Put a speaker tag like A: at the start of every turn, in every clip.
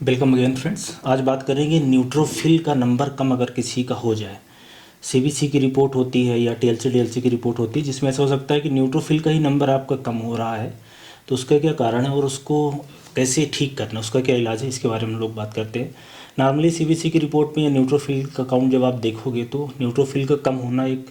A: Welcome again friends. आज बात करेंगे न्यूट्रोफिल का नंबर कम अगर किसी का हो जाए। सीबीसी की रिपोर्ट होती है या टीएलसी डीएलसी की रिपोर्ट होती है जिसमें ऐसा हो सकता है कि न्यूट्रोफिल का ही नंबर आपका कम हो रहा है। तो उसका क्या कारण है और उसको कैसे ठीक करना, उसका क्या इलाज है, इसके बारे में हम लोग बात करते हैं। नॉर्मली सीबीसी की रिपोर्ट में या न्यूट्रोफिल का काउंट जब आप देखोगे तो न्यूट्रोफिल का कम होना एक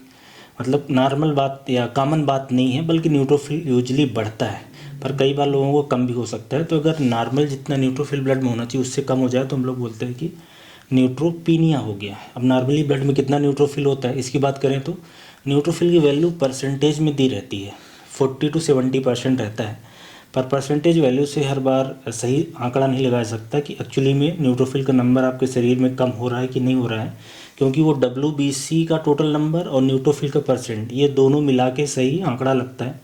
A: मतलब नॉर्मल बात या कॉमन बात नहीं है, बल्कि न्यूट्रोफिल यूजली बढ़ता है, पर कई बार लोगों को कम भी हो सकता है। तो अगर नॉर्मल जितना न्यूट्रोफिल ब्लड में होना चाहिए उससे कम हो जाए तो हम लोग बोलते हैं कि न्यूट्रोपीनिया हो गया है। अब नॉर्मली ब्लड में कितना न्यूट्रोफिल होता है इसकी बात करें तो न्यूट्रोफिल की वैल्यू परसेंटेज में दी रहती है, 40 to 70% रहता है। पर परसेंटेज वैल्यू से हर बार सही आंकड़ा नहीं लगाया सकता कि एक्चुअली में न्यूट्रोफिल का नंबर आपके शरीर में कम हो रहा है कि नहीं हो रहा है, क्योंकि वो WBC का टोटल नंबर और न्यूट्रोफिल का परसेंट ये दोनों मिला के सही आंकड़ा लगता है।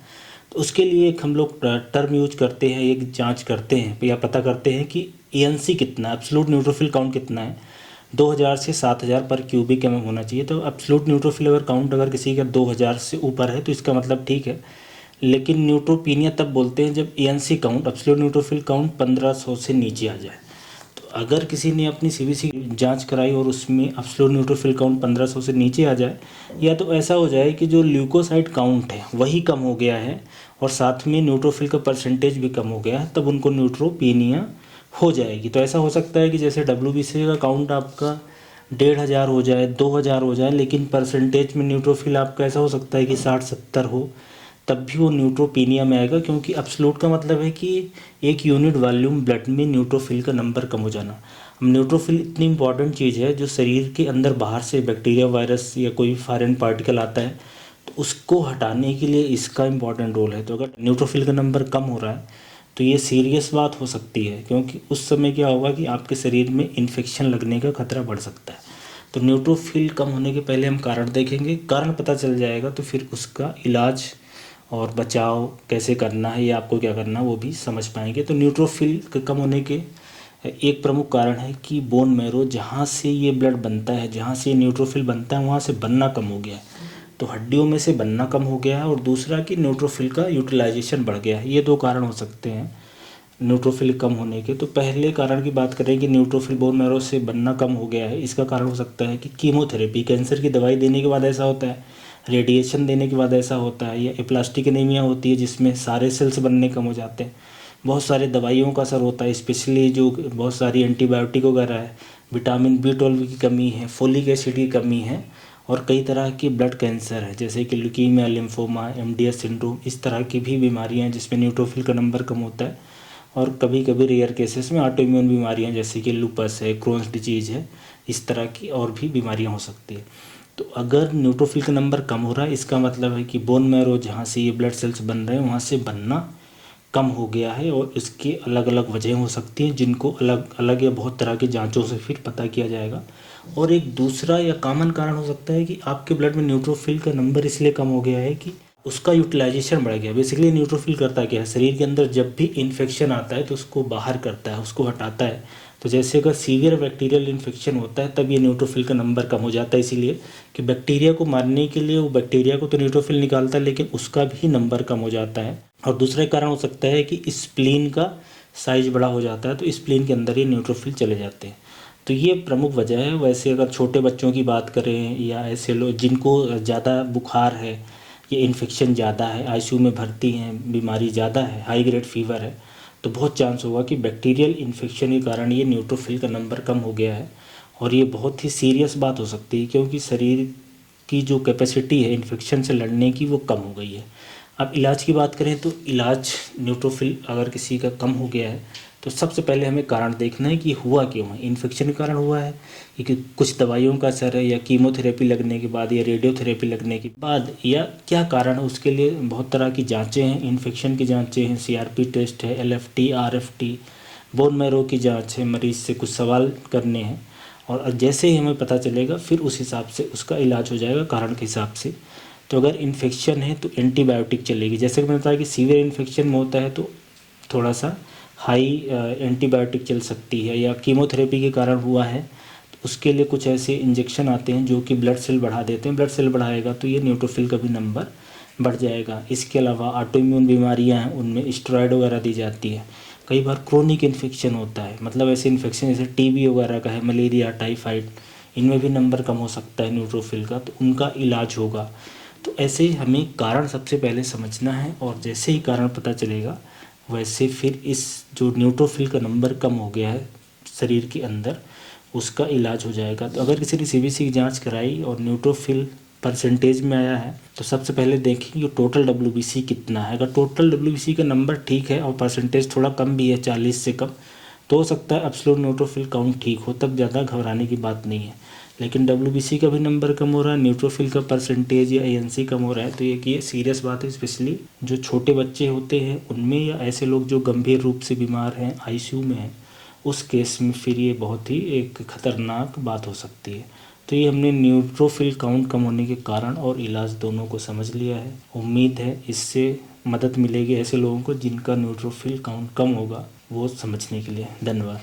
A: तो उसके लिए एक हम लोग टर्म यूज करते हैं, एक जांच करते हैं या पता करते हैं कि ANC कितना, एब्सोल्यूट न्यूट्रोफिल काउंट कितना है। 2000 से 7000 पर क्यूबिक mm होना चाहिए। तो एब्सोल्यूट न्यूट्रोफिल अगर काउंट अगर किसी का 2000 से ऊपर है तो इसका मतलब ठीक है, लेकिन न्यूट्रोपीनिया तब बोलते हैं जब ANC count, absolute neutrophil count 1500 से नीचे आ जाए। तो अगर किसी ने अपनी सीबीसी जांच कराई और उसमें एब्सोल्यूट न्यूट्रोफिल काउंट 1500 से नीचे आ जाए, या तो ऐसा हो जाए कि जो ल्यूकोसाइट काउंट है वही कम हो गया है और साथ में न्यूट्रोफिल का परसेंटेज भी कम हो गया है, तब उनको न्यूट्रोपीनिया हो जाएगी। तो ऐसा हो सकता है कि जैसे WBC का काउंट आपका 1500 हो जाए, 2000 हो जाए, लेकिन परसेंटेज में न्यूट्रोफिल आपका ऐसा हो सकता है कि 60-70 हो, तब भी वो न्यूट्रोपीनिया में आएगा, क्योंकि एब्सोल्यूट का मतलब है कि एक यूनिट वॉल्यूम ब्लड में न्यूट्रोफिल का नंबर कम हो जाना। अब न्यूट्रोफिल इतनी इंपॉर्टेंट चीज़ है जो शरीर के अंदर बाहर से बैक्टीरिया, वायरस या कोई फॉरेन पार्टिकल आता है तो उसको हटाने के लिए इसका इंपॉर्टेंट रोल है। तो अगर न्यूट्रोफिल का नंबर कम हो रहा है तो ये सीरियस बात हो सकती है, क्योंकि उस समय क्या होगा कि आपके शरीर में इन्फेक्शन लगने का खतरा बढ़ सकता है। तो न्यूट्रोफिल कम होने के पहले हम कारण देखेंगे, कारण पता चल जाएगा तो फिर उसका इलाज और बचाव कैसे करना है या आपको क्या करना है वो भी समझ पाएंगे। तो न्यूट्रोफिल के कम होने के एक प्रमुख कारण है कि बोन मैरो, जहाँ से ये ब्लड बनता है, जहाँ से न्यूट्रोफिल बनता है, वहाँ से बनना कम हो गया है। तो हड्डियों में से बनना कम हो गया है, और दूसरा कि न्यूट्रोफिल का यूटिलाइजेशन बढ़ गया है। ये दो कारण हो सकते हैं न्यूट्रोफिल कम होने के। तो पहले कारण की बात करें कि न्यूट्रोफिल बोन मैरो से बनना कम हो गया है, इसका कारण हो सकता है कि कीमोथेरेपी, कैंसर की दवाई देने के बाद ऐसा होता है, रेडिएशन देने के बाद ऐसा होता है, या एप्लास्टिक एनीमिया होती है जिसमें सारे सेल्स बनने कम हो जाते हैं। बहुत सारे दवाइयों का असर होता है, स्पेशली जो बहुत सारी एंटीबायोटिक वगैरह है, विटामिन B12 की कमी है, फोलिक एसिड की कमी है, और कई तरह की ब्लड कैंसर है जैसे कि ल्यूकीमिया, लिम्फोमा, MDS सिंड्रोम, इस तरह की भी बीमारियां हैं जिसमें न्यूट्रोफिल का नंबर कम होता है। और कभी कभी रेयर केसेस में ऑटो इम्यून बीमारियाँ जैसे कि लूपस है, क्रोन्स डिजीज है, इस तरह की और भी बीमारियाँ हो सकती है। तो अगर न्यूट्रोफिल का नंबर कम हो रहा है इसका मतलब है कि बोन मैरो, जहाँ से ये ब्लड सेल्स बन रहे हैं, वहाँ से बनना कम हो गया है, और इसकी अलग अलग वजह हो सकती हैं जिनको अलग अलग या बहुत तरह की जांचों से फिर पता किया जाएगा। और एक दूसरा या कॉमन कारण हो सकता है कि आपके ब्लड में न्यूट्रोफिल का नंबर इसलिए कम हो गया है कि उसका यूटिलाइजेशन बढ़ गया। बेसिकली न्यूट्रोफिल करता क्या है, शरीर के अंदर जब भी इन्फेक्शन आता है तो उसको बाहर करता है, उसको हटाता है। तो जैसे अगर सीवियर बैक्टीरियल इन्फेक्शन होता है तब ये न्यूट्रोफिल का नंबर कम हो जाता है, इसीलिए कि बैक्टीरिया को मारने के लिए वो बैक्टीरिया को तो न्यूट्रोफिल निकालता है, लेकिन उसका भी नंबर कम हो जाता है। और दूसरा कारण हो सकता है कि स्प्लीन का साइज बड़ा हो जाता है, तो स्प्लीन के अंदर ये न्यूट्रोफिल चले जाते हैं। तो ये प्रमुख वजह है। वैसे अगर छोटे बच्चों की बात करें या ऐसे लोग जिनको ज़्यादा बुखार है या इन्फेक्शन ज़्यादा है, ICU में भर्ती हैं, बीमारी ज़्यादा है, हाई ग्रेड फीवर है, तो बहुत चांस होगा कि बैक्टीरियल इन्फेक्शन के कारण ये न्यूट्रोफिल का नंबर कम हो गया है। और ये बहुत ही सीरियस बात हो सकती है, क्योंकि शरीर की जो कैपेसिटी है इन्फेक्शन से लड़ने की वो कम हो गई है। अब इलाज की बात करें तो इलाज न्यूट्रोफिल अगर किसी का कम हो गया है तो सबसे पहले हमें कारण देखना है कि हुआ क्यों है। इन्फेक्शन के कारण हुआ है कि कुछ दवाइयों का असर है, या कीमोथेरेपी लगने के बाद, या रेडियोथेरेपी लगने के बाद, या क्या कारण है। उसके लिए बहुत तरह की जांचें हैं, इन्फेक्शन की जांचें हैं, CRP टेस्ट है, LFT, RFT, बोन मैरो की जांच है, मरीज से कुछ सवाल करने हैं, और जैसे ही हमें पता चलेगा फिर उस हिसाब से उसका इलाज हो जाएगा कारण के हिसाब से। तो अगर इन्फेक्शन है तो एंटीबायोटिक चलेगी, जैसे कि मैंने बताया कि सीवियर इन्फेक्शन में होता है तो थोड़ा सा हाई एंटीबायोटिक चल सकती है, या कीमोथेरेपी के कारण हुआ है तो उसके लिए कुछ ऐसे इंजेक्शन आते हैं जो कि ब्लड सेल बढ़ा देते हैं। ब्लड सेल बढ़ाएगा तो ये न्यूट्रोफिल का भी नंबर बढ़ जाएगा। इसके अलावा ऑटो इम्यून बीमारियाँ हैं, उनमें स्टेरॉयड वगैरह दी जाती है। कई बार क्रोनिक इन्फेक्शन होता है, मतलब ऐसे इन्फेक्शन जैसे टीबी वगैरह का है, मलेरिया, टाइफाइड, इनमें भी नंबर कम हो सकता है न्यूट्रोफिल का, तो उनका इलाज होगा। तो ऐसे हमें कारण सबसे पहले समझना है, और जैसे ही कारण पता चलेगा वैसे फिर इस जो न्यूट्रोफिल का नंबर कम हो गया है शरीर के अंदर, उसका इलाज हो जाएगा। तो अगर किसी ने सीबीसी की जांच कराई और न्यूट्रोफिल परसेंटेज में आया है, तो सबसे पहले देखें कि टोटल डब्ल्यूबीसी कितना है। अगर टोटल डब्ल्यूबीसी का नंबर ठीक है और परसेंटेज थोड़ा कम भी है, 40 से कम, तो हो सकता है एब्सोल्यूट न्यूट्रोफिल काउंट ठीक हो, तब ज़्यादा घबराने की बात नहीं है। लेकिन डब्ल्यूबीसी का भी नंबर कम हो रहा है, न्यूट्रोफिल का परसेंटेज या एएनसी कम हो रहा है, तो ये सीरियस बात है। स्पेशली जो छोटे बच्चे होते हैं उनमें, या ऐसे लोग जो गंभीर रूप से बीमार हैं, आईसीयू में हैं, उस केस में फिर ये बहुत ही एक खतरनाक बात हो सकती है। तो ये हमने न्यूट्रोफिल काउंट कम होने के कारण और इलाज दोनों को समझ लिया है। उम्मीद है इससे मदद मिलेगी ऐसे लोगों को जिनका न्यूट्रोफिल काउंट कम होगा, वो समझने के लिए। धन्यवाद।